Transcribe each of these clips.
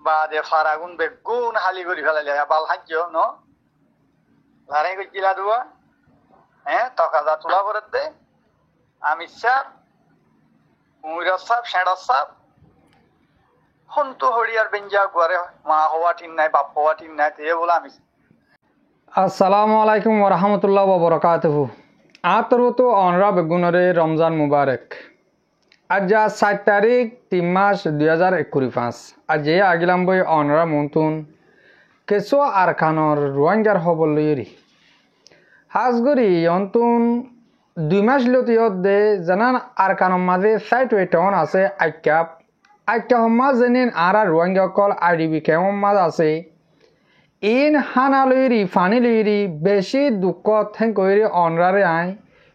বাদে ফারাগুন বেগুন হালি করে ফেলাইলে বাল হাজ্য ন লারাই গিলা দুয়া তকাজা তোলা করে দে আমি সাপ মুইরা সাপ শেড়া সাপ হন্তু হরিয়ার বেঞ্জা গুয়ারে মা হওয়া ঠিক নাই বাপ হওয়া ঠিক নাই তে বলে আমি আসসালামু আলাইকুম ওয়া রাহমাতুল্লাহি ওয়া বারাকাতুহু আতরতো অনরা বেগুনরে রমজান মুবারক আজ 7 তারিখ 3 মাস 2025 আজ আগিলাম বই অনরা মন্তুন কেসো আরকানর রোহিঙ্গার হবলইরি হাজগরি অন্তুন 2 মাস লতিয়ত দে জানান আরকানর মাঝে সাইট ওয়েটন আছে আইকা হমাজ জেনিন আরা রোহিঙ্গা কল আইডিবি কেমন মাঝ আছে ইন হানালইরি ফানিলইরি বেশি দুঃখ থেঙ্কইরি অনরারে আই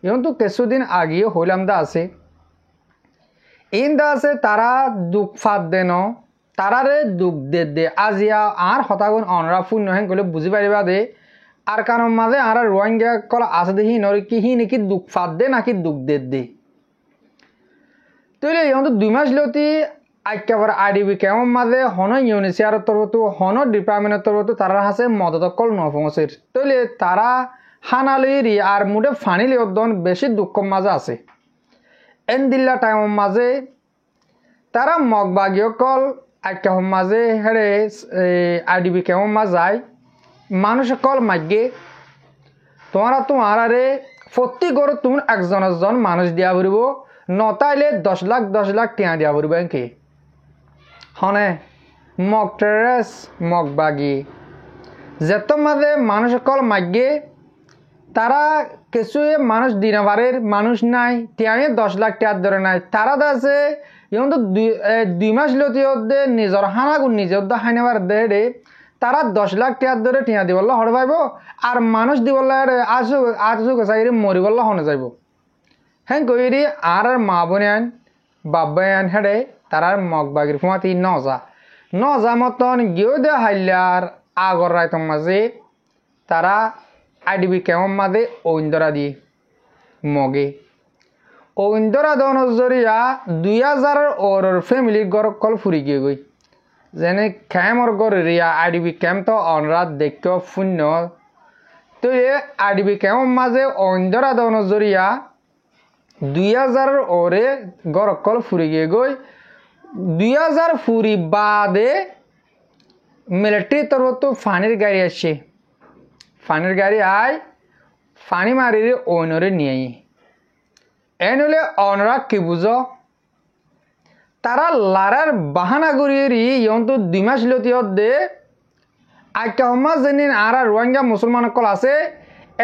ইয়ন্তু কিছুদিন আগিয়ে হইলাম দা আছে ইন দা আছে তারা দুঃখ ফাদ দেন তারারে দুঃখ দে আজিয়া আর হতাগুন অনরা ফুন হেন কইলে বুঝি পারিবা দে আর কারণ মাঝে আর রোহিঙ্গা কল আছে দেখি নরি কি হি নাকি দুঃখ ফাদ দে নাকি দুঃখ দে তইলে ইয়ন্তু 2 মাস লতি আইকাবার আইডিবি কেমন মাঝে হন ইউনিসিয়ার তরফতো হন ডিপার্টমেন্টের তরফতো তারা আছে মদতকল নফংসের তইলে তারা হানালিরি আর মুডে ফানিলি অদন বেশি দুঃখ মাঝে আছে এন দিল্লা টাইম মাঝে তারা মগবাগীয় কল আইকা মাঝে হেরে আইডিবি কেমন মাঝ যায় মানুষ কল মাগে তোমার আরে প্রতি গড় তুমি একজন মানুষ দিয়া পড়ব নতাইলে 10 লাখ টিয়া দিয়া পড়ব কি হনে মগ টেরেস মগবাগী যেত মাঝে মানুষ কল মাগে তারা কিছু মানুষ দিনাবারের মানুষ নাই টিয়াই 10 লাখ টিয়ার ধরে নাই তারা আছে ইয়ন্ত 2 মাস লতিয়তে নিজের হানাগুন নিজের হাইনাবার দেহে তারা 10 লাখ টিয়ার ধরে টিয়া দিবল্লা হরে পাইব আর মানুষ দিবল্লা আজু চাইরি মরিবল্লা হনে যাইব হ্যাঁ কইরি আর মা বোন বাবাই আন হেডে তারার মগবাগির ফুমাতি নজা মতন গিয়েও দে হাইলার আগর রায়তম মাঝে তারা আইডিবি কেমন মাঝে ঐন্দরা দিয়ে মগে ঐন্দরা দনের জরিয়া 2000 ওর ফ্যামিলি গড় কল ফুরি গিয়ে গই যেনে ক্যামর গড় রিয়া আইডিবি ক্যাম্প তো অনরাত দেখ শূন্য তো এ আইডিবি কেমন মাঝে ঐন্দরা দনের জরিয়া 2000 ওরে গড় কল ফুরি গিয়ে গই 2000 ফুরি বাদে মিলিটারি তরফ ফানির গাড়ি আসছে ফানির গাড়ি আয় ফানি মারিরে অনরে নিয়ে এনলে অনরা কি বুঝো তারা লারার বাহানা করিয়ে ইয়ন্ত 2 মাস লতিয়ত দে আইকা হমাজ জেনিন আর রোহিঙ্গা মুসলমান কল আছে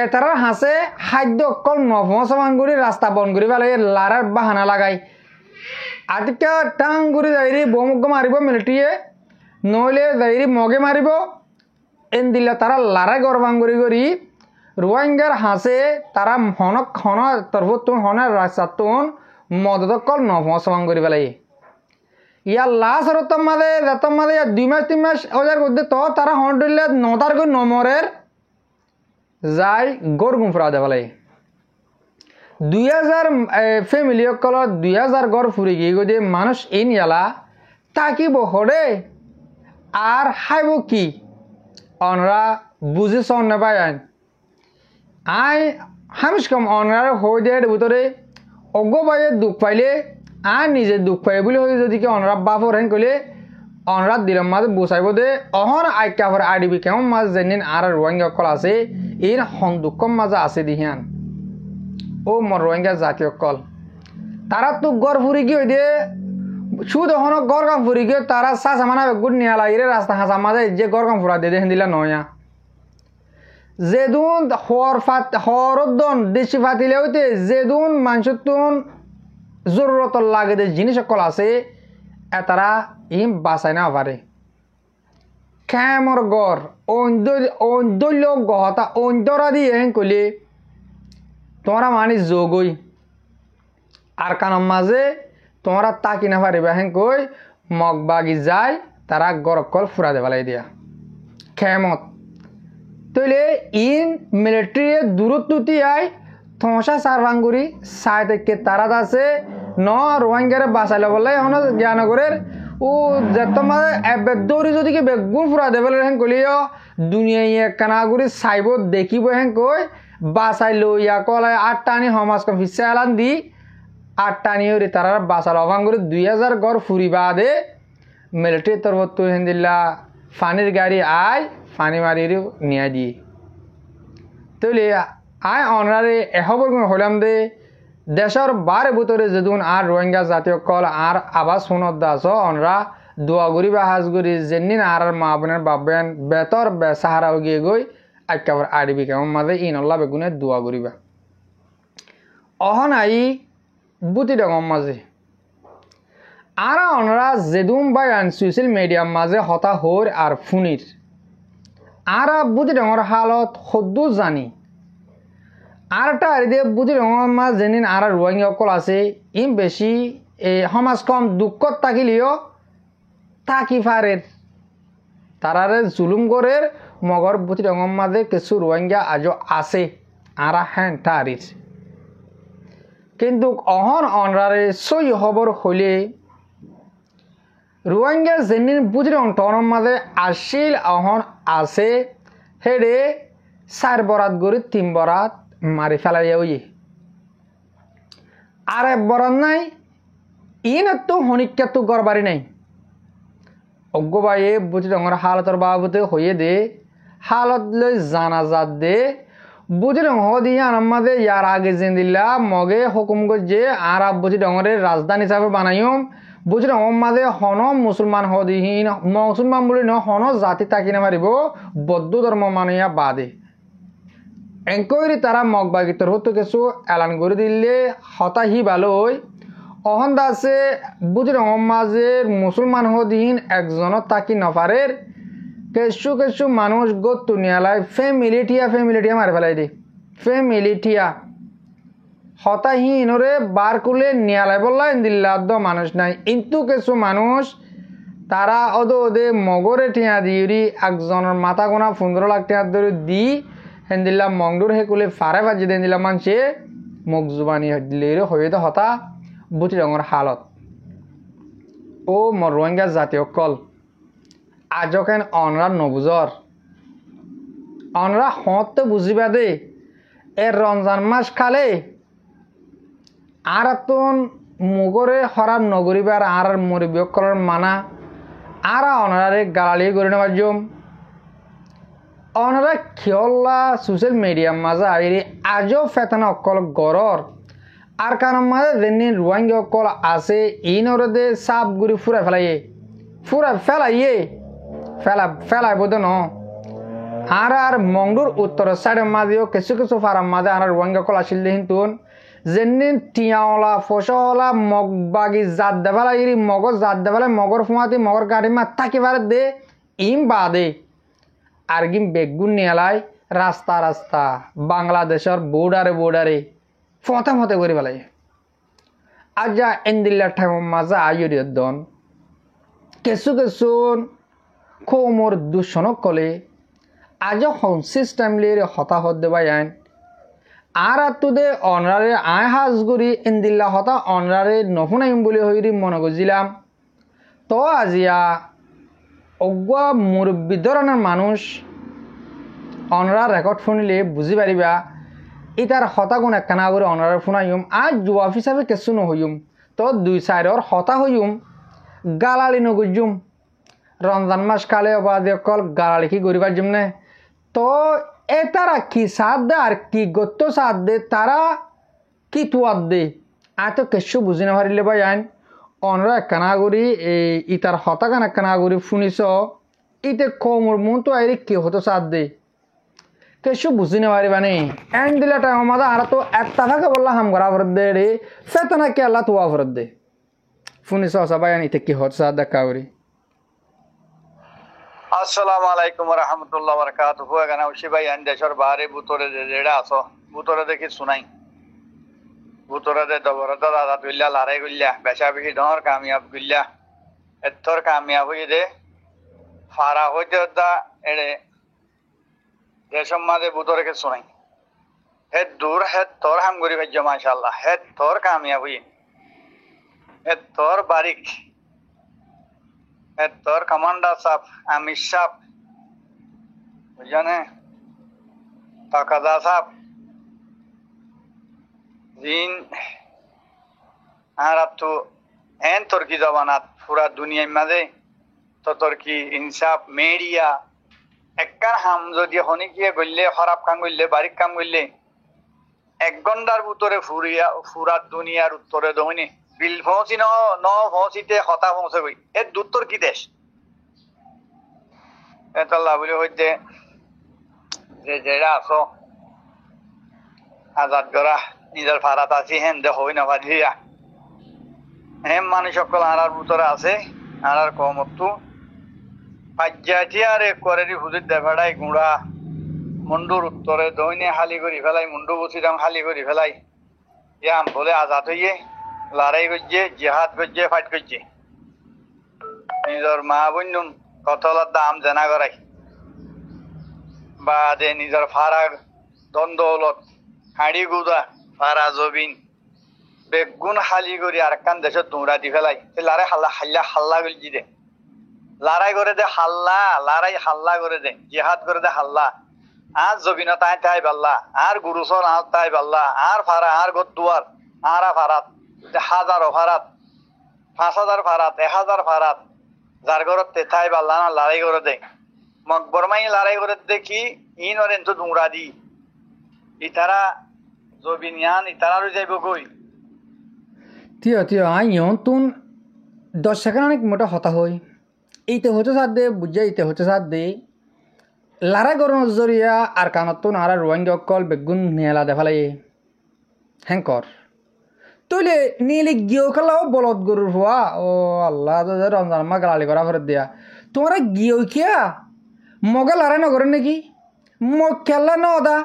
এতারার হাসে খাদ্য কল নফসমান করি রাস্তা বন করি ফেলে লারার বাহানা লাগাই আজকে টাং করে যাইরি বমুগ মারিব মিলিটারিয়ে নইলে যাইরি মগে মারিব এন দিলে তারা লারা গরবাং করি রোহিঙ্গার হাসে তারা হনক হন তরফতুন হনের রাস্তাতুন মদতকল নফসমান করি ফেলাই ইয়ার লাশ আর মাঝে যাতম মাঝে 2 মাস 3 মাস ওজার করতে তো তারা হন দিলে নদার গো নমরের যাই গর গুমফরা দে ফেলাই 2000 ফ্যামিলি কল 2000 গড় ফুরি গিয়ে গিয়ে মানুষ ইন ইয়ালা তাকিব হরে আর হাইব কি অনরা বুঝে সন নেবাই আই হামিস কম অনরার হয়ে দেয় ভিতরে অজ্ঞ বাইয়ে দুঃখ পাইলে আর নিজে দুঃখ পাই বলে হয়ে যদি কি অনরা বাপর হেন কইলে অনরাত দিলাম মাঝে বসাইব দে অহন আইকা ভরে আইডিবি কেমন মাছ যেদিন আর রোহিঙ্গা কল আছে এর হন দুঃখ মাঝে আছে দিহিয়ান ও মর রোহিঙ্গা জাতীয় কল তারা তো গড় ফুরি গিয়ে দিয়ে শুধু হন গড় কাম ফুরি গিয়ে তারা চাষা মানা গুড় নিয়ে লাগিয়ে রাস্তা হাসা মাঝে যে গড় কাম ফুরা দিয়ে দিলা নয়া যেদুন হরদন দেশি ফাতিলে হইতে যেদুন মানুষতুন জরুরত লাগে যে জিনিস কল আছে তারা ইম বাঁচাই না পারে ক্যামর গড় ঐন্দল্য গহতা ঐন্দরা দিয়ে হেন কইলে তোমরা মানি যোগই আর কানম মাঝে তোমরা তাকি না পারিবা হেন কই মগবাগি যায় তারা গরকল ফুরা দেবালাই দিয়া খেমত তইলে ইন মিলিটারি দূরত্বতি আই থমসা সারভাঙ্গুরি সাই থেকে তারাত আছে ন রোহিঙ্গারে বাঁচাইলে বলে এখন জ্ঞানগরের ও যেতমা এবে দৌড়ি যদি কি বেগুন ফুরা দেবেল হেন কলিও দুনিয়া কানাগুড়ি চাইব দেখিব হেন কই বাঁচাই লইয়া কলাই আটটানি সমাজখন ফিসা এলান দি আটটানি ওরি তারা বাঁচাল অভাঙ্গুরি 2000 ঘর ফুরিবা দে মিলিটারি তরফ হেন দিল্লা ফানির গাড়ি আয় ফানি মারি নিয়ে দিয়ে তৈলে আয় অনরারে এহবর হলাম দে দেশের বারে ভিতরে যেদিন আর রোহিঙ্গা জাতীয় কল আর আবাস শুনত দাস অনরা দোয়াগুড়ি বা হাজগুড়ি যেদিন আর মা বোনের বাবেন বেতর বেসাহারা গিয়ে গই একেবারে আড়িবি কেমন মাঝে ইনল্লা বেগুনে দোয়াগুড়িবা অহন আই বুতি ডঙম মাঝে আর অনরা যেদুম বাই আন সোশ্যাল মিডিয়ার মাঝে হতা হর আর ফুনির আর বুতি ডঙর হালত সদ্দু জানি আরটা আরিদে বুঝি রঙর মাছ যেদিন আর রোহিঙ্গা অকল আছে ইম বেশি সমাজ কম দুঃখত থাকিলেও থাকি ফারের তারারে জুলুম করে মগর বুঝি রঙর মাঝে কিছু রোহিঙ্গা আজও আছে আর হ্যাঁ তারির কিন্তু অহন অনরারে সই খবর হলে রোহিঙ্গা যেদিন বুঝি রঙ টনের মাঝে আসিল অহন আছে হেডে 4 বরাত গড়ি 3 বরাত মারি ফেলাই ওই আর বরান নাই ইন তো হনিকা তো গড়বারি নাই অজ্ঞ বাইয়ে বুঝি রঙের হালতর বাবুতে হয়ে দে হালত লই জানাজাত দে বুঝি রঙ দিয়ে আনাম্মাদে ইয়ার আগে জেন্দিল্লা মগে হুকুম গজে আর বুঝি রঙের রাজধানী হিসাবে বানাইম বুঝি রঙ মাঝে হন মুসলমান হদিহীন মুসলমান বলি ন হন জাতি তাকি না মারিব বৌদ্ধ ধর্ম মানিয়া বাদে এনকৈরি তারা মগবাগিতর হতো কিছু এলান করে দিলে হতাহি ভালোই অহন দাসে বুঝি রঙ মাঝের মুসলমান হদিহীন একজনত তাকি নফারের কিছু কিছু মানুষ গত নিয়ালাই ফেমিলিটিয়া মারি ফেলাই দি ফেমিলিটিয়া হতাহীনরে বার করলে নিয়ালাই বললা দিল্লা মানুষ নাই কিন্তু কিছু মানুষ তারা ওদে মগরে টিয়া দি একজনের মাথা গোনা 15 লাখ টাকা ধরে দি হেন্দিল্লা মংডুর হেকুলে ফারে বাজি দেন দিলা মানছে মুখ জুবানি দিলে হয়ে তো হতা বুটি রঙের হালত ও মর রোহিঙ্গা জাতীয় কল আজকেন অনরা নবুজর অনরা হতে বুঝিবা দে এর রমজান মাস খালে আর তুন মুগরে হরার নগরিবার আর মরিবিয়ক করার মানা আর অনরারে গালালি করে নেবার জম অনরা খেয়ল্লা সোশ্যাল মিডিয়ার মাঝে আইরি আজও ফেতনা অকল গরর আর কারণ মাঝে যেদিন রোহিঙ্গা অকল আছে ইনরে সাপ গুড়ি ফুরা ফেলাইয়ে ফেলাই বোধ ন আর মংডুর উত্তর সাইডের মাঝেও কিছু কিছু ফারার মাঝে আর রোহিঙ্গা অকল আসিল দেহিন তুন যেদিন টিয়াওলা ফসলা মগ বাগি জাত দেবেলা ইরি মগর জাত দেবেলা মগর ফুমাতি মগর গাড়ি মা থাকি পারে দে ইম বাদে আর গিম বেগুন নিয়ালাই রাস্তা বাংলাদেশের বোর্ডারে ফতে করে পেলাই আজ যা এন্দিল্লার ঠাইম মাজা আয়ুর দন কিছু খোমর দূষণক কলে আজ হন সিস্টেম লিয়ে হতাহত দেবাই আইন আর তুদে অনরারে আয় হাজগুড়ি এন্দিল্লা হতা অনরারে নহুনাইম বলে হইরি মনে গজিলাম তো আজিয়া অগুয়া মুরব্বী ধরনের মানুষ অনরা রেকর্ড শুনিলে বুঝি পারিবা ইতার হতা গুণ একখানা করে অনরার শুনাইম আর জুয়াফ হিসাবে কিছু নহইম তো 2-4 হতা হইম গালালি নগুজুম রমজান মাস কালে অবাধ অকল গালালি কি গরিবার জমনে তো এ তারা কি সাথ দে আর কি গত্য সাথ দে তারা কি তুয়াদ দে আর তো কিছু বুঝি না পারিলে ভাই আইন অনরা একখানা করি এই ইতার হতাকান একখানা করি শুনিছ ইতে কমর মন তো আইরে কি হতো সাথ দে কিছু বুঝি না পারিবা নি এন দিলে টাইম মাদা আর তো একটা থাকে বললা হাম করা ফরত দে রে ফেতনা কে আল্লাহ তুয়া ফরত দে শুনিছ সবাই আইন ইতে কি হতো সাথ দেখা করি আসসালামু আলাইকুম ওয়া রাহমাতুল্লাহি ওয়া বারাকাতুহু এখানে উশি ভাই আন দেশের বাইরে বুতরে যেটা আছো বুতরে দেখি শুনাই বুতরে দে দবরদা দাদা তুইলা লারে গইলা বেশা বেশি ডর কামিয়াব গইলা এতর কামিয়াব হই দে ফারা হইতে দা এড়ে দেশের মাঝে বুতরে কিছু নাই হেড দূর হেড তোর হাম করি ভাজ্য মাশাআল্লাহ হেড তোর কামিয়াব হই হেড তোর বারিক হেড তোর কমান্ডার সাহেব আমির সাহেব বুঝানে তকাজা সাহেব জিন আর তো এন তুর্কি জবানাত পুরা দুনিয়ার মাঝে তো তুর্কি ইনসাফ মেডিয়া একখান হাম যদি হনি গিয়ে গড়লে খারাপ কাম করলে বারিক কাম করলে 1 ঘন্টার ভিতরে ফুরা দুনিয়ার উত্তরে দহনি বিল পৌঁছি ন পৌঁছিতে হতা পৌঁছে গই এর দুত্তর কি দেশ এতল্লা বলে হইতে যে যেটা আছো আজাদ গড়া নিজের ফারাত আছি হেন দে হই না ভাজিয়া হেম মানুষ সকল আনার ভিতরে আছে আনার কমত্তু পাজ্যাটি আর করেরি হুজুর দেখাড়াই গুঁড়া মুন্ডুর উত্তরে দৈনে হালি করি ফেলাই মুন্ডু বসিলাম হালি করি ফেলাই ইয়াম বলে আজাদ হইয়ে লড়াই করছে জিহাদ করছে ফাইট করছে নিজের মা বন্যুন কতলার দাম জানা করাই বা দে নিজের ফারাগ দ্বন্দ্বলত হাঁড়ি গুদা ফারা জবিন বেগুন হালি করি আর কান দেশত দৌড়া দি ফেলাই লারে হাল্লা হাল্লা হাল্লা করছি দে লড়াই করে দে হাল্লা লড়াই হাল্লা করে দে জিহাদ করে দে হাল্লা আর জবিন তাই তাই বাল্লা আর গুরুসর আর তাই বাল্লা আর ফারা আর গদ্দুয়ার আর ফারাত 1000 ফারাত 5000 ফারাত 1000 ফারাত যার ঘরত তেথাই বাল্লা না লড়াই করে দে মকবর মাই লড়াই করে দে কি ইন ওরেন তো দুংরা দি ইতারা জবিনিয়ান ইতারা যাইব কই তিয় আই তুন 10 সেকেন্ড অনেক মোটা হতা হই এইতে হচ্ছে সাথ দে বুঝে এইতে হচ্ছে সাথ দে লড়াই গরম জরিয়া আর কানত তো নারা রোয়াঙ্গি অকল বেগুন নেলা দেখালাই হ্যাঙ্কর তইলে নীলে গিয়েও খেলাও বলদ গরুর হওয়া ও আল্লাহ রমজান মা গালি করা ফেরত দিয়া তোমরা গিয়েও খেয়া মগে লড়াই নকরেন নাকি মগ খেললে নদা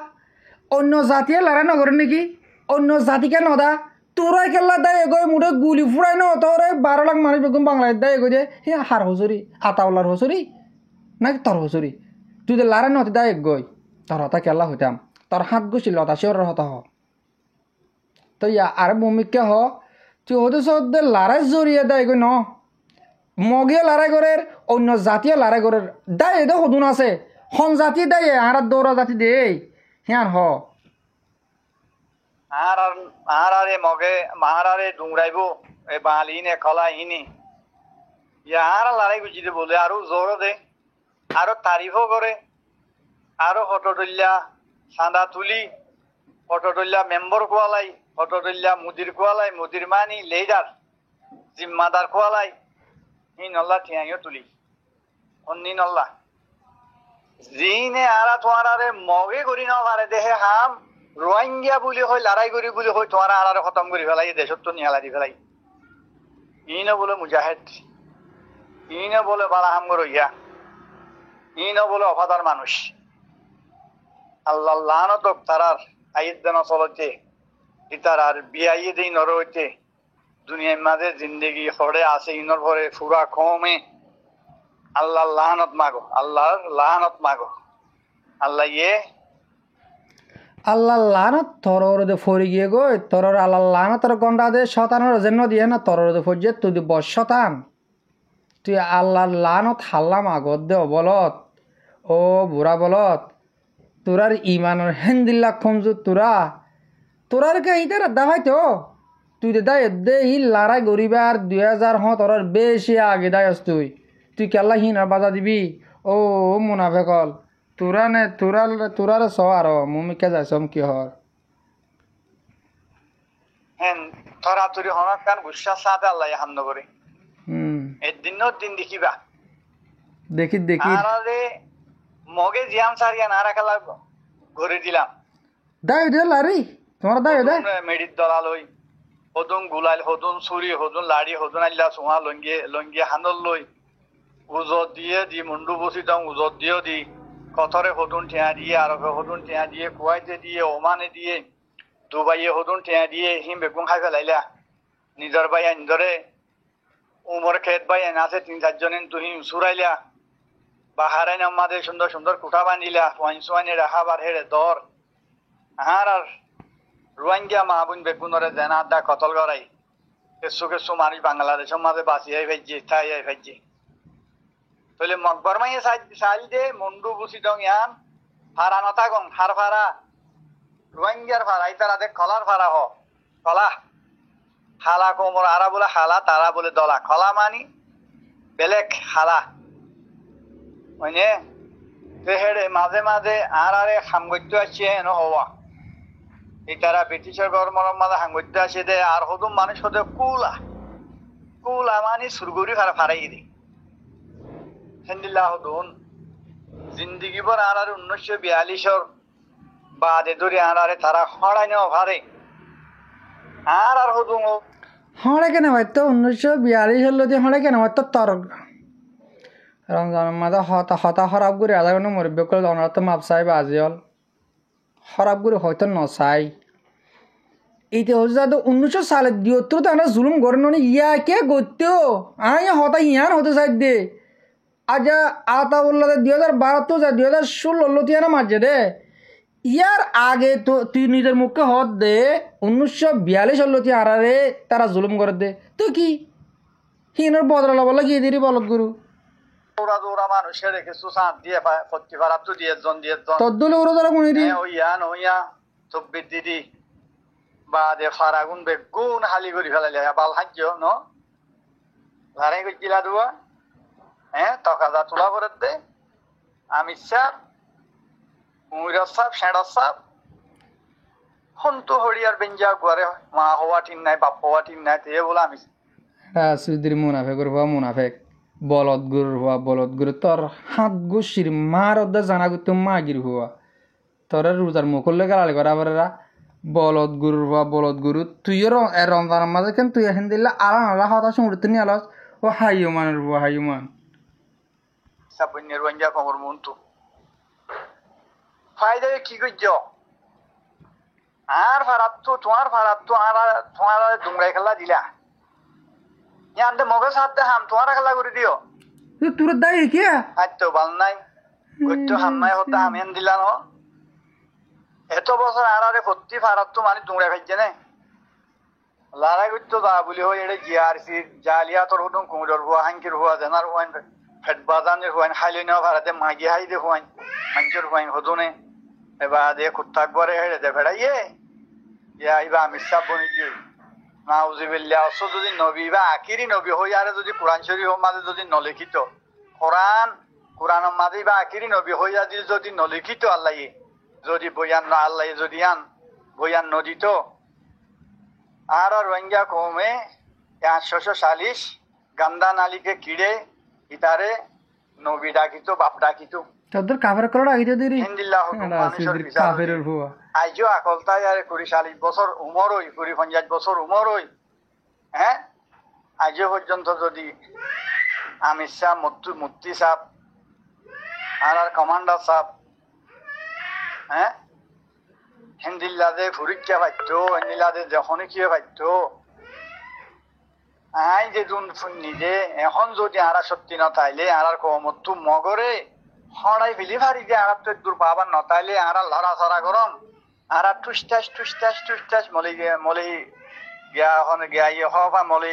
অন্য জাতিয়ে লড়াই নকরেন নাকি অন্য জাতিকে নদা তোরা খেলা দেয় এগোয় মুঠে গুলি ফুরাই ন তোর 12 লাখ মানুষ বেগুন বাংলাদেশ দেয় এগো যে হে হার হসরি আতাওলার হসরি নাকি তোর হসরি তুই যে লড়াই নতি দেয় এগোয় তোর হতা খেলা হইতাম তোর হাত গুছিল হতা শিওর হতা হ তো আর ভূমিকা হ তুই হতে সদ্যে লড়াই জড়িয়ে দেয় এগোয় ন মগিয়ে লড়াই করে অন্য জাতীয় লড়াই করে দেয় এদের সদুন আছে হন জাতি দেয় আর দৌড়া জাতি দেয় হ্যাঁ হ আরে মগে মারারে ডুংরাইব এ বালি নে কলা ইনি ইয়ার লড়াই গুছিতে বলে আরো জোর দে আরো তারিফও করে আরো ফটোটল্যা চাঁদা তুলি ফটোটল্যা মেম্বর কোয়ালাই ফটোটল্যা মুদির কোয়ালাই মুদির মানি লেডার জিম্মাদার কোয়ালাই ই নল্লা ঠিয়াইও তুলি অন্নি নল্লা জিনে আরা তোমারে মগে করি ন পারে দেহে হাম রোহিঙ্গা বুলি হয় লড়াই করি বুলি হয় তোমার আর খতম করি ফেলাই দেশত তো নিয়ালা দি ফেলাই ইনো বলে মুজাহিদ ইনো বলে বালা হাম রইয়া ইনো বলে অফাদার মানুষ আল্লাহ লানত তারার আইদান চলতে ইতার আর বিয়াই দিন নরইতে দুনিয়ার মাঝে জিন্দেগি হরে আছে ইনর ভরে ফুরা কমে আল্লাহ লানত মাগো আল্লাহর লানত মাগো আল্লাহ ইয়ে আল্লাহ লানত তরর দে ফরি গিয়ে গো তরর আল্লাহ লানত তোর গন্ডা দে শতানের জন্য দিয়ে না তরর দে ফরিয়ে তুই দি বস শতান তুই আল্লাহ লানত হাল্লাম আগত দে বলত ও বুড়া বলত তোরার ইমানের হেন্দিল্লা কমজোর তোরার কে ইতার দাবাই তো তুই দে দায় দে ই লড়াই গরিবার 2017 বেশি আগে দায়স তুই কেল্লা হিন আর বাজা দিবি ও মুনাফেকল তোরা নে তোরার স আর মুমিকে যাইছম কি হর হেন তোরা তুরি হনার কান গুসা সাথে আল্লাহ হামদ করে এদিন দিন দেখিবা দেখি আরে মগে জিয়াম সারিয়া না রাখালা ঘরে দিলাম দাই দে লারি তোমরা দাই দে মেডিত দলাল হই হদুন গুলাল হদুন সুরি হদুন লাড়ি হদুন আল্লাহ সুহা লঙ্গি হানল লই উজত দিয়ে দি মুন্ডু বসি দাম উজত দিয়েও দি কথরে হদুন ঠেয়া দিয়ে আরবে হদুন ঠেয়া দিয়ে কুয়াইতে দিয়ে ওমানে দিয়ে দুবাইয়ে হদুন ঠেয়া দিয়ে হিম বেগুন খাই ফেলাইলা নিজর ভাই আইনধরে উমর খেত ভাই এন আছে 3-4 জন তুহিম সুরাইলা বাহারাইন আমাদের সুন্দর সুন্দর কুঠা বানিলা ওয়াইন রাখাবার হেরে দর আর রোহিঙ্গা মাহবুন বেগুনরে জেনা দা কতল গড়াই কেসু কেসু মানুষ বাংলাদেশের মাঝে বাঁচিয়ে ফেলছে থাই ফেলছে তাহলে মকবর মাইয়ে সাইল দে মুন্ডু বুসি দং ইয়ান ফারা নতা গং হার ফারা রোহিঙ্গার ফারা ইতারা দে কলার ফারা হ কলা হালা কোমর আরা বলে হালা তারা বলে দলা কলা মানি বেলেগ হালা মানে হেড়ে মাঝে মাঝে আরে সামগত্য আছে এনো হওয়া ইতারা ব্রিটিশের গরমর মাঝে সামগত্য আছে দে আর হদুম মানুষ হতে কুলা মানি সুরগুড়ি ফারা ফারাই দি হেন্দিল্লাহ হদুন জিন্দিগি বর আর 1942 বাদে ধরে আরে তারা হড়াই নেওয়া ভারে আর হদুম হড়ে কেন হয়তো 1942 হলো যে হড়ে কেন হয়তো তর রমজানের মাঝে হতা খরাব করে আধা ঘন্টা মরবে করে অনার তো মাপ চাই বাজিল খরাব করে হয়তো নচাই এইটা হচ্ছে যাতে 1900 সালে 72 তো আমরা জুলুম করেন মানে ইয়াকে গতেও হতা ইয়ান হতে চাই দে আজ আতা বললো 2012 তো যা 2016 লো তিয়ানা মারছে দে ইয়ার আগে তো তুই নিজের মুখে হত দে 1942 হলো তিয়া আরে তারা জুলুম করে দে তো কি হিনের বদলা বলা গিয়ে দিরি বলত গুরু ওরা মানুষের কিছু সাঁত দিয়ে ফত্তি ফারাপ তো দিয়ে জন তদ্দলে ওরা যারা মনে দি ওইয়া চব্বিশ দিদি বা দে ফারাগুন বেগুন হালি করে ফেলাইলে বাল হাজ্য ন লারাই গিলা দুয়া তকাজা তোলা করে দে আমি সাপ মুইরা সাপ শেড়া সাপ হন্তু হরিয়ার বেঞ্জা ঘরে মা হওয়া ঠিক নাই বাপ হওয়া ঠিক নাই তে বলে আমি সুদির মুনাফে করবা মুনাফেক বলদ গুরু তোর হাত গুছির মার অর্ধা জানা করতে মাগির হওয়া তোর রোজার মুখলে গালালি করা পারা বলদ গুরু তুইও রমজানের মাঝে কেন তুই এখন দিলে আলা হতা সমুদ্র নিয়ে আলাস ও হাইয়ুমানের হওয়া হাইয়ুমান সাবুনের ওয়াঞ্জা কমর মন্তু ফায়দা কি করছ আর ফারাত তো তোমার দুমড়াই খেলা দিলা ইয়ান্তে মগে সাথে হাম তোমার খেলা করে দিও তোর দাঁড়িয়ে কি আচ্ছা ভাল নাই গত্য হাম্মাই হতে হামিয়ান দিলা ন এত বছর আরে ভর্তি ফারাত তো মানে দুমড়াই ফেলছে না লড়াই করতো দা বলি হয় এটা জিআরসি জালিয়া তোর হুটুম কুমড়োর হুয়া হাঙ্কির হুয়া জানার হুয়াইন ফেট বাজানের হুয়াইন হাইলে নেওয়া ভাড়াতে মাগি হাই দে হুয়াইন হাঙ্কির হুয়াইন হতুনে এবার দে কুত্তাক বরে হেড়ে দে ফেড়াইয়ে ইয়া ইবা আমি সাপ বনি গিয়ে নাউজিবিল্লাহ অস যদি নবী বা আখিরি নবী হই আরে যদি কোরআন শরীফ মাঝে যদি নলিখিত কোরআনের মাঝে বা আখিরি নবী হইয়া যদি নলিখিত আল্লাহ যদি বয়ান না আল্লাহ যদি বয়ান নদিত আর রোহিঙ্গা কমে 840 গান্দা নালিকে কিড়ে ইতারে নবী ডাকিত বাপ ডাকিত তোদের কাফের করা আগে দিরি হিন্দিল্লাহ কাফেরের হুয়া আইজো আকলতাই আরে 40 বছর উমর হই 50 বছর উমর হই আজও পর্যন্ত যদি আমির সাহ মুফতি সাহ আর কমান্ডার সাহ হিন্দিল্লাদে ফুরিকা পাইতো হিন্দিল্লাদে যখনই কিয়ে পাইতো আই যে নিজে এখন যদি আরা সত্যি নতাইলে আর কমতো মগরে হড়াই ফেলি ভারি যে আর তো দূর পাবার নতাইলে আর লড়া ছড়া গরম আর টুসটাস মলি গিয়া হন গিয়া ইয়ে হবা মলি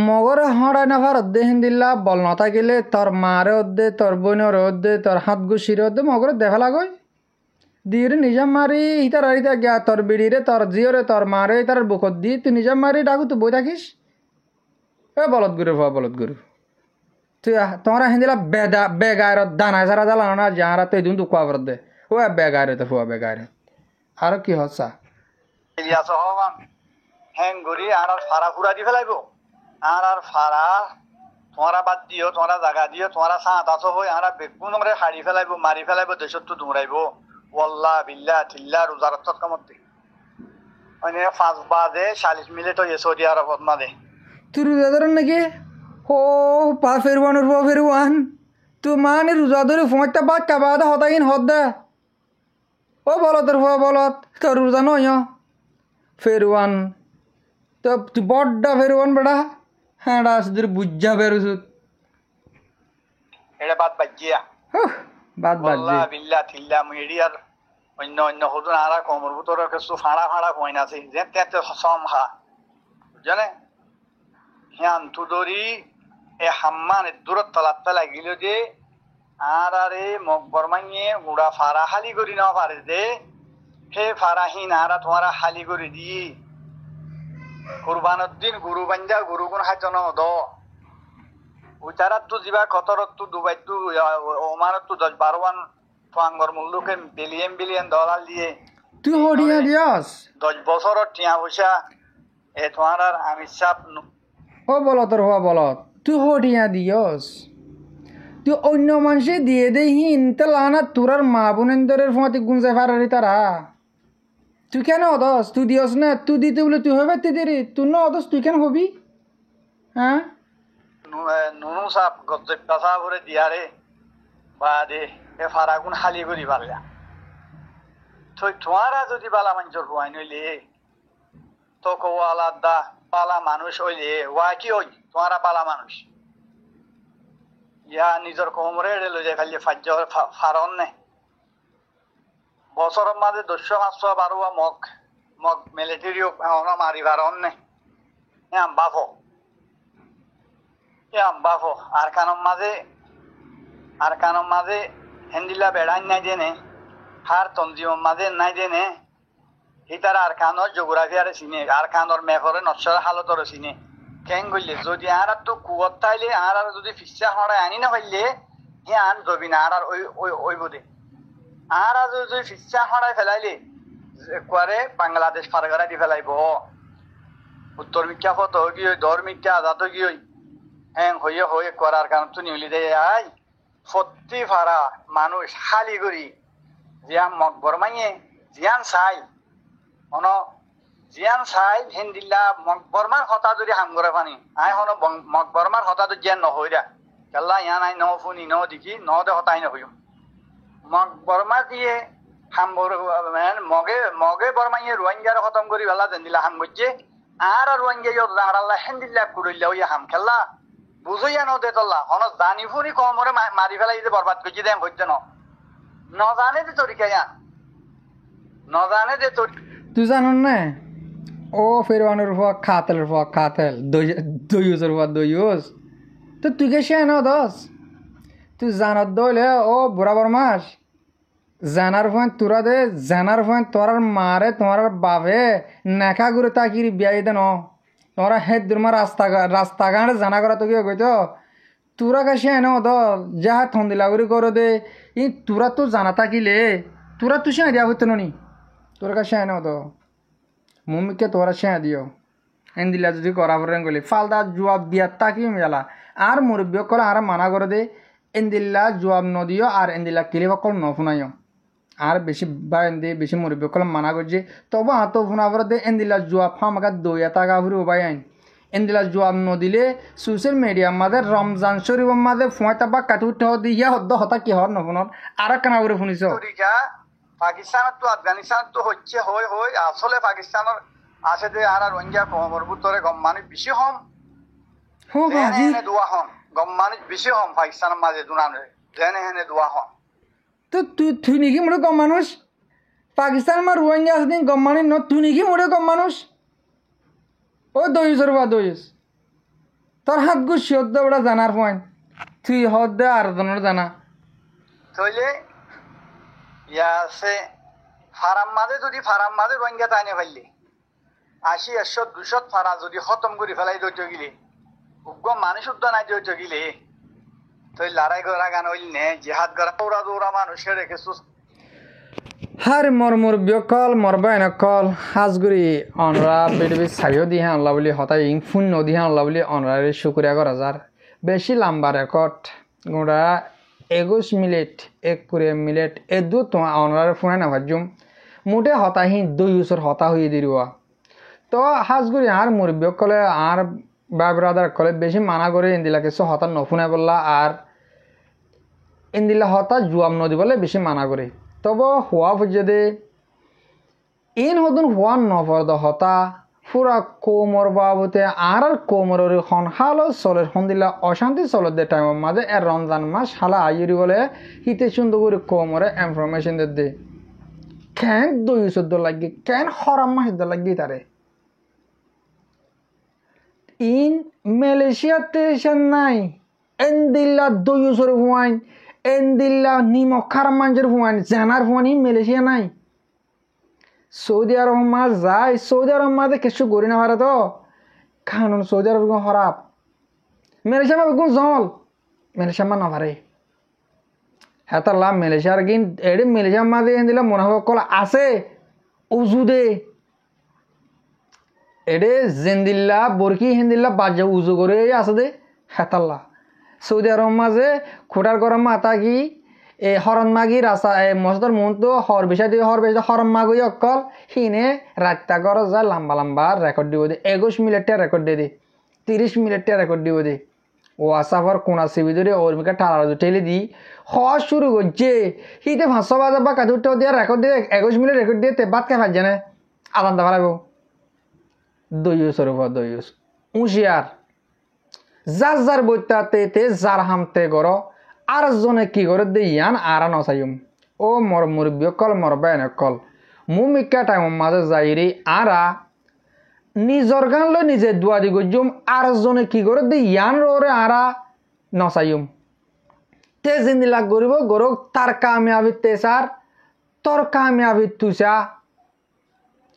মগরে হড়াই না ভারত দে হিন্দিল্লা বল নথাকিলে তোর মারে দে তোর বোনের দে তোর হাত গুছির দে মগরে দেখা লাগই দিয়ে নিজাম মারি ইতার ইতা গিয়া তোর বিড়িরে তোর জিওরে তোর মারে তার বুকত দি তুই নিজাম মারি ডাকু তুই বই থাকিস বলদ গুরু তুই তোমরা হিন্দিলা বেগায়ের দানা সারা জ্বালানো না যাহারা তুই দিন দুঃখ আবার দে ও বেগায়ের তো ফুয়া বেগায়ের আর কি হচ্ছা হ্যাং গড়ি আর ফাড়া ফুরা দি ফেলাইব আর ফাড়া তোমরা বাদ দিও তোমরা জাগা দিও তোমরা সাঁত আছো হই আর বেগুন হাড়ি ফেলাইব মারি ফেলাইব দেশত তো দুমরাইব ওয়াল্লাহ বিল্লাহ তিল্লা রোজার কামত মানে 5 বাজে 40 মিনিট হয়ে সৌদি আরবত মাঝে তুই রোজা ধরেন নাকি ও পা ফেরওয়ান তুই মানে রোজা ধরে 5টা বাদ কাবাদা হতাইন হদ দে ও বলতের ফুয়া বলত তোর রোজা নয় ফেরওয়ান তো তুই বড্ডা ফেরওয়ান বেড়া হ্যাঁ শুধু বুঝা বেরোস এটা বাদ বাজিয়া বাদ বাদ বল্লা বিল্লা থিল্লা মিডিয়ার অন্য অন্য হদুন আরা কমর ভিতরে কিছু ফাড়া ফাড়া কইন আছে যে তেতে সম হা জানে হিয়ান তুদরি এ হাম্মান দূরত তলাত লাগিল যে আর আরে মকবর মাইয়ে গুড়া ফাড়া হালি করি না পারে দে হে ফারাহিন আরা তোমারা হালি করে দি কুরবানের দিন গুরু বাঞ্জা গুরু গুণ হাজন দ উচারাত তো যিবা কতরত তো দুবাই তো ওমানত তো 10-12 ফাঙ্গর মূল্যকে বিলিয়ন বিলিয়ন ডলার দিয়ে তুই হডিয়া দিয়াস 10 বছরের টিয়া পয়সা এ তোমার আর আমি সাপ ও বলতর হওয়া বলত তুই হডিয়া দিয়স তুই অন্য মানুষে দিয়ে দে হিনতে লানা তোরার মা বোনেন্দরের ফোঁয়াতে গুঞ্জে ফারারি তারা তুই কেন অদস তুই দিয়স না তুই দিতে বলে তুই হবে দেরি তুই না অদস তুই কেন হবি হ্যাঁ নুনু সাপ গজ্জে পেশা ভরে দিয়ারে বা দে এ ফারাগুন হালি করি পারলা তুই তোমারা যদি বালা মানুষের হুয়াই নইলে তো কো আলাদা পালা মানুষ হইলে ওয়া কি হই তোমারা পালা মানুষ ইয়া নিজের কোমরে এড়ে লই যায় খালি ফাজ্য ফারন নে বছরের মাঝে 200-500 মগ মগ মিলিটারিও মারি ফারন নে এম বাফো আর কানম মাঝে হেন্দিলা বেড়াই নাই দেনে হার তঞ্জিম মাঝে নাই দেনে হিতার আর কানর জিওগ্রাফি আর চিনে আর কানর মেঘরে নশ্বর হালতর চিনে কেন গইলে যদি আর তো কুয়ত তাইলে আর যদি ফিসা হড়াই আনি না পাইলে হে আন জবি না আর ওই বোধে আর যদি ফিসা হড়াই ফেলাইলে করে বাংলাদেশ ফারগারা দি ফেলাইব উত্তর মিথ্যা ফত কি ওই দর মিথ্যা আজাদ কি ওই হ্যাঁ হয়ে করার কারণ তো নিউলি দেয় আই সত্যি ফারা মানুষ হালি করি জিয়ান মকবর মাইয়ে জিয়ান চাই হিন্দিল্লা মকবরমার হতা যদি হাম করে পানি আই হন মকবরমার হতা তো জিয়ান নহইরা কেল্লা ইয়ান আই ন ফুনি ন দেখি ন দে হতাই নহইও মকবরমা দিয়ে হাম মগে বরমাইয়ে রোহিঙ্গার খতম করি বেলা জেন্দিলা হাম গজ্জে আর রোহিঙ্গা ইয়ত দাঁড়াল্লা হিন্দিল্লা কুড়িল্লা ওই হাম খেললা বুঝইয়া ন দে তল্লা হন জানি ফুনি কমরে মারি ফেলাই যে বরবাদ করছি দেন হইতে ন জানে যে তরিকা ইয়ান ন জানে যে তুই জানোন না ও ফেরওয়ানের ফুয়া খাতেল দইউজের ফুয়া দইউজ তো তুই কে সে ন দস তুই জানত দইলে ও বরাবর মাস জানার ফুয়ান তোরা দে জানার ফুয়ান তোরার মারে তোমার বাপে নেখা করে তাকির বিয়াই দে ন তোমরা হেদ দুর্মা রাস্তাঘাটে জানা করা তো কি কইতো তোরা কে সে ন দল যাহা থন্দিলা করে করো দে ই তোরা তো জানা থাকিলে তোরা তো সে দিয়া হইতো নি তোর কাছে ন তো মম্মিকে তোরা সে দিও এন্দিলা যদি করা পরে গলি ফালদা জবাব দিয়া তাকি মেলা আর মুরব্বী কল আর মানা করে দে এন্দিল্লা জবাব নদিও আর এন্দিল্লা কিলিবা কল ন ফুনাইও আর বেশি বা এন্দি বেশি মুরব্বী কল মানা করছে তবু হাতো ফুনা পরে দে এন্দিল্লা জবাব ফামাকা দইয়া টাকা ফুরি উপায় আইন এন্দিল্লা জবাব নদিলে সোশ্যাল মিডিয়ার মাঝে রমজান শরীফের মাঝে ফুঁয়াইতা বা কাটি উঠে দিয়া হদ্দ হতা কি হর নফুনত আর কেনা করে শুনিছ পাকিস্তানত তো আফগানিস্তানত তো হচ্ছে হই আসলে পাকিস্তানের আছে যে আর রোহিঙ্গা কমর ভিতরে গম মানুষ বেশি হম হেনে দোয়া হন গম মানুষ বেশি হম পাকিস্তানের মাঝে দুনানে জেনে হেনে দোয়া হন তো তুই নাকি মোটে কম মানুষ পাকিস্তান মা রোহিঙ্গা আছে দিন গম মানুষ ন তুই নাকি মোটে কম মানুষ ও দইস বা দইস তোর হাত গুছ হদ্দ ওটা জানার পয়েন্ট তুই হদ্দ আর জনের জানা তইলে ইয়া আছে ফারাম মাঝে রোহিঙ্গা তাইনে ফেললি 80-100-200 ফারা যদি খতম করে ফেলাই দৈত্য গিলে উগ্র মানুষ উদ্য নাই দৈত্য গিলে তুই লড়াই করা গান হইল নে জিহাদ করা দৌড়া মানুষের রেখেছিস হার মর বিয়কল মরবাইন কল হাজগুড়ি অনরা বেডবি সাইও দিয়ে আনলা বলি হতাই ইং ফুন নদী আনলা বলি অনরারে শুক্রিয়া করা যার বেশি লম্বা রেকর্ড গোড়া 21 মিনিট 1 মিনিট এ দু তোমার অনরারে ফোনে না ভাজুম মোটে হতাহি 2 বছর হতা হয়ে দিরুয়া তো হাজগুড়ি আর মুরব্বী কলে আর বা ব্রাদার কলে বেশি মানা করে ইন্দিলা কিছু হতা নফুনে বললা আর ইন্দিলা হতা জুয়াম নদী বলে বেশি মানা করে তবে হওয়া পর্যন্ত ইন হতুন হওয়া নপরদ হতা পুরা কোমর বাবুতে আর কোমরের হন হালো চলের হন্দিলা অশান্তি চলত দে টাইমের মাঝে এর রমজান মাস হালা আইরি বলে হিতে সুন্দর করে কোমরে ইনফরমেশন দে কেন 214 লাগি কেন হরাম মাস লাগি তারে ইন মালয়েশিয়াতে নাই এন্দিল্লা 200 হুয়াইন এন্দিল্লা নিমো খারমাঞ্জের হুয়াইন জানার হুয়াইন মালয়েশিয়া নাই সৌদি আরব মা যায় সৌদি আরব মাঝে কিছু করি না পারে তো কারণ সৌদি আরব খারাপ মালয়েশিয়া মা বেগুন জল মালয়েশিয়া মা না পারে হ্যাঁ তার লাভ মালয়েশিয়ার কিন এডে মালয়েশিয়া মাঝে দিলে মনে হবে কল আছে উজু দে এডে জেন্দিল্লা বরকি হিন্দিল্লা বাজে উজু করে আছে দে হ্যাঁ তাল্লা সৌদি আরব মাঝে খুঁটার গরম মাতা কি এই হরণ মাগি রাস্তা মসজিদের মতো হর বিষয় দিয়ে হরণ মাগি অকল হিনে রাতটা করো যা লম্বা লম্বা রেকর্ড দিব দে 21 মিনিটের রেকর্ড দিয়ে দে 30 মিনিটের রেকর্ড দিব দে ওয়াসাফর কোনা সিবি ধরে ওরমিকা টালার ঠেলে দি হওয়া শুরু করছে হিতে 500 বাজার বা কাদুরটা দিয়ে রেকর্ড দিয়ে 21 মিনিট রেকর্ড দিয়ে ভাত খাই পারছে না আদান দা ভালো দইস দইস উঁশিয়ার যার যার বইতাতে যার হামতে করো আর জনে কি করে দে ইয়ান আর নসাইম ও মর মুরব্বী কল মর বেন কল মুমিকা টাইম মাঝে যাইরি আরা নিজর গান লো নিজে দুয়া দি গজুম আর জনে কি করে দে ইয়ান রে আরা নসাইম তে জিন্দিলা গরিব গরক তার কামিয়াবি তে সার তোর কামিয়াবি তুসা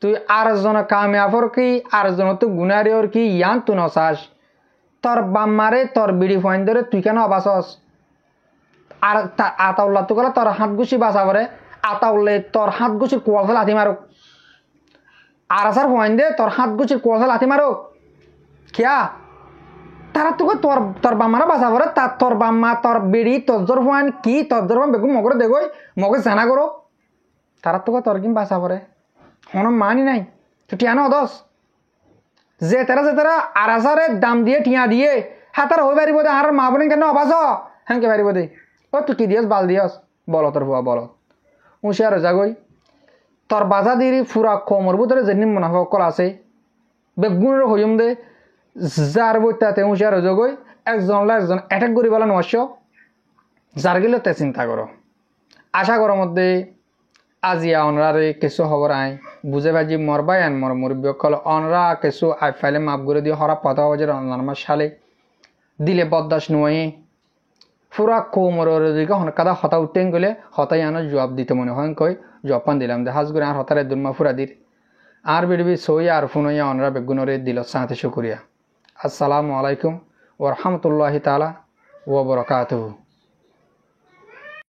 তুই আর জন কামিয়াবর কি আর জন তো গুনারি ওর কি ইয়ান তু নসাস তোর বাম্মারে তোর বিড়ি ফাইন ধরে তুই কেন অবাসস আর আতাউল্লাহ তো গেলে তোর হাত গুছি বাসা করে আতাউল্লে তোর হাত গুছির কোয়াল লাথি মারুক আর আসার ফাইন দে তোর হাত গুছির কোয়াল লাথি মারুক কিয়া তারা তোকে তোর তোর বাম্মারা বাসা করে তার তোর বাম্মা তোর বিড়ি তর্জর ফাইন কি তর্জর ফাইন বেগুন মগরে দেখই মগে জানা করো তারা তোকে তোর কিন বাসা করে কোনো মানি নাই তুই টিয়া না দশ যে তারা আর আসারে দাম দিয়ে টিয়া দিয়ে হ্যাঁ তারা হয়ে পারিব দে আর মা বোন কেন অবাস হ্যাঁ কে পারিব দে ও তুই কি দিয়স বাল দিয়স বল তোর বুয়া বল উঁশিয়ার যাগই তোর বাজা দিরি ফুরা কোমর ভিতরে যেদিন মুনাফা কল আছে বেগুনের হইম দে যার বইতাতে উঁশিয়ার যাগই একজন অ্যাটাক করি বলেন অবশ্য যার গেলে তে চিন্তা করো আশা করো মধ্যে আজিয়া অনরারে কিছু খবর আই বুঝে বাজি মরবাই আন মর মুরব্বী কল অনরা কিছু আই ফাইলে মাপ করে দিয়ে হরা পাতা বাজে রমজান মাস সালে দিলে বদাস নয় পুরা কোমরের দিকে কাদা হতা উঠেন গেলে হতাই আনো জবাব দিতে মনে হয় কই জবাব পান দিলাম দে হাজ করে আর হতারে দুর্মা ফুরা দির আর বিড়বি সই আর ফুনইয়া অনরা বেগুনরে দিল সাথে শুকরিয়া আসসালামু আলাইকুম ওয়া রাহমাতুল্লাহি তাআলা ওয়া বারাকাতুহু।